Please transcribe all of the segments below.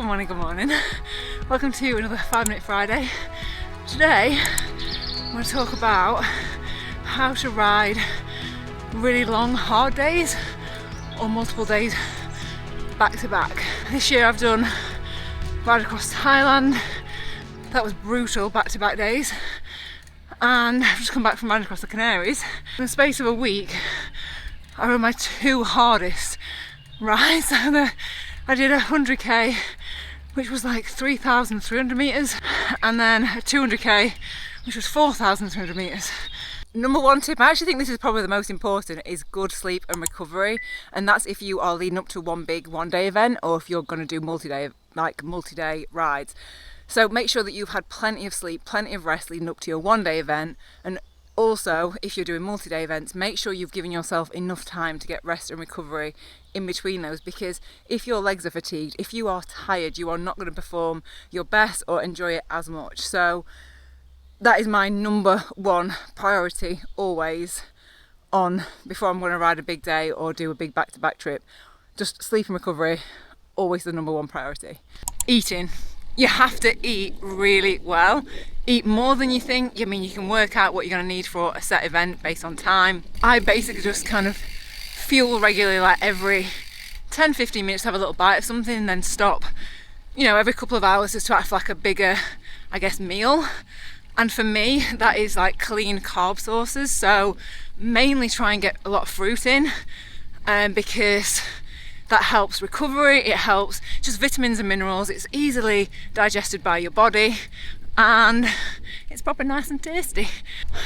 morning, good morning. Welcome to another 5-Minute Friday. Today, I want to talk about how to ride really long, hard days or multiple days back to back. This year I've done ride across Thailand. That was brutal, back to back days. And I've just come back from riding across the Canaries. In the space of a week, I rode my two hardest rides. I did a 100k, which was like 3,300 meters, and then a 200k, which was 4,300 meters. Number one tip, I actually think this is probably the most important, is good sleep and recovery. And that's if you are leading up to one big one-day event, or if you're going to do multi-day rides. So make sure that you've had plenty of sleep, plenty of rest leading up to your one-day event. And also, if you're doing multi-day events, make sure you've given yourself enough time to get rest and recovery in between those, because if your legs are fatigued, if you are tired, you are not going to perform your best or enjoy it as much. So that is my number one priority always before I'm going to ride a big day or do a big back-to-back trip. Just sleep and recovery, always the number one priority. Eating. You have to eat really well. Eat more than you think. I mean, you can work out what you're going to need for a set event based on time. I basically just kind of fuel regularly, like every 10-15 minutes, have a little bite of something and then stop. You know, every couple of hours just to have like a bigger, I guess, meal. And for me, that is like clean carb sources. So mainly try and get a lot of fruit in, because that helps recovery, it helps just vitamins and minerals, it's easily digested by your body, and it's proper nice and tasty.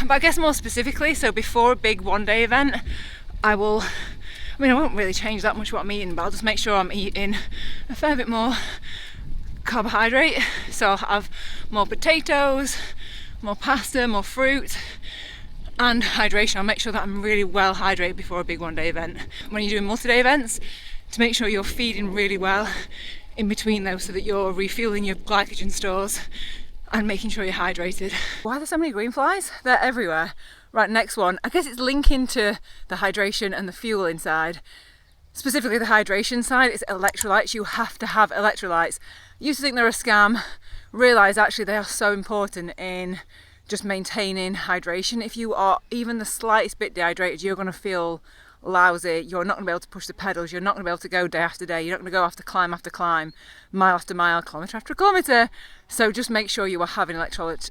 But I guess more specifically, so before a big one-day event, I won't really change that much what I'm eating, but I'll just make sure I'm eating a fair bit more carbohydrate. So I'll have more potatoes, more pasta, more fruit, and hydration. I'll make sure that I'm really well hydrated before a big one-day event. When you're doing multi-day events, to make sure you're feeding really well in between those so that you're refueling your glycogen stores and making sure you're hydrated. Why are there so many green flies? They're everywhere. Right, next one. I guess it's linking to the hydration and the fuel inside. Specifically the hydration side, it's electrolytes. You have to have electrolytes. I used to think they're a scam, realise actually they are so important in just maintaining hydration. If you are even the slightest bit dehydrated, you're going to feel lousy. You're not going to be able to push the pedals, you're not going to be able to go day after day, you're not going to go after climb, mile after mile, kilometre after kilometre. So just make sure you are having electrolytes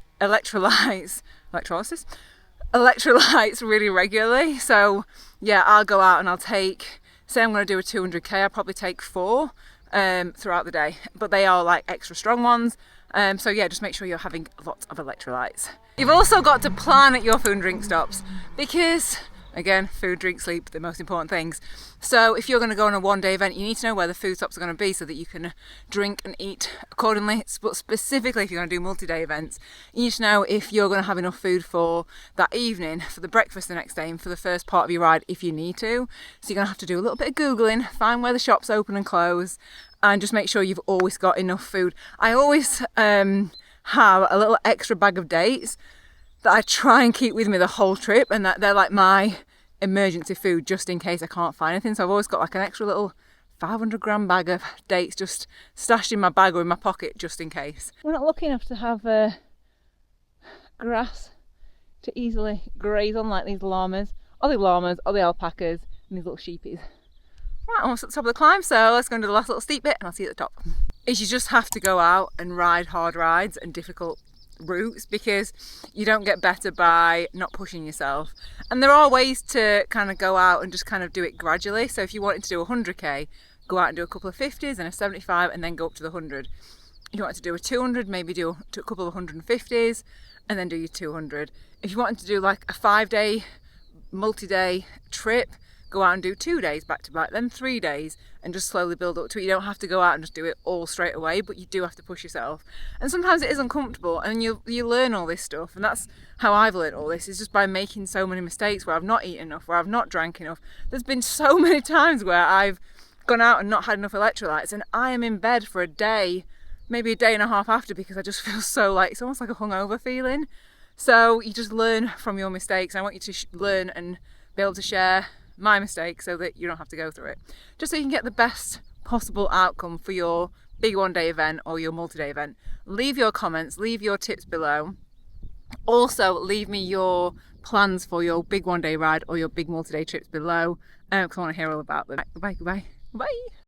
really regularly. So yeah, I'll go out and I'll take, say I'm going to do a 200k, I'll probably take 4 throughout the day, but they are like extra strong ones. So yeah, just make sure you're having lots of electrolytes. You've also got to plan at your food and drink stops, because again, food, drink, sleep, the most important things. So if you're going to go on a one-day event, you need to know where the food stops are going to be so that you can drink and eat accordingly. But specifically, if you're going to do multi-day events, you need to know if you're going to have enough food for that evening, for the breakfast the next day, and for the first part of your ride if you need to. So you're going to have to do a little bit of Googling, find where the shops open and close, and just make sure you've always got enough food. I always have a little extra bag of dates that I try and keep with me the whole trip, and that they're like my emergency food just in case I can't find anything. So I've always got like an extra little 500 gram bag of dates just stashed in my bag or in my pocket just in case. We're not lucky enough to have grass to easily graze on like these llamas, or the alpacas, and these little sheepies. Right, almost at the top of the climb, so let's go into the last little steep bit and I'll see you at the top. Is you just have to go out and ride hard rides and difficult routes, because you don't get better by not pushing yourself. And there are ways to kind of go out and just kind of do it gradually. So if you wanted to do a 100k, go out and do a couple of 50s and a 75 and then go up to the 100. If you wanted to do a 200, maybe do a couple of 150s and then do your 200. If you wanted to do like a 5-day multi-day trip, go out and do 2 days back to back, then 3 days, and just slowly build up to it. You don't have to go out and just do it all straight away, but you do have to push yourself. And sometimes it is uncomfortable, and you learn all this stuff, and that's how I've learned all this, is just by making so many mistakes where I've not eaten enough, where I've not drank enough. There's been so many times where I've gone out and not had enough electrolytes, and I am in bed for a day, maybe a day and a half after, because I just feel so like, it's almost like a hungover feeling. So you just learn from your mistakes. I want you to learn and be able to share my mistake so that you don't have to go through it, just so you can get the best possible outcome for your big one day event or your multi-day event. Leave your comments, leave your tips below. Also leave me your plans for your big one day ride or your big multi-day trips below, because I want to hear all about them. Bye.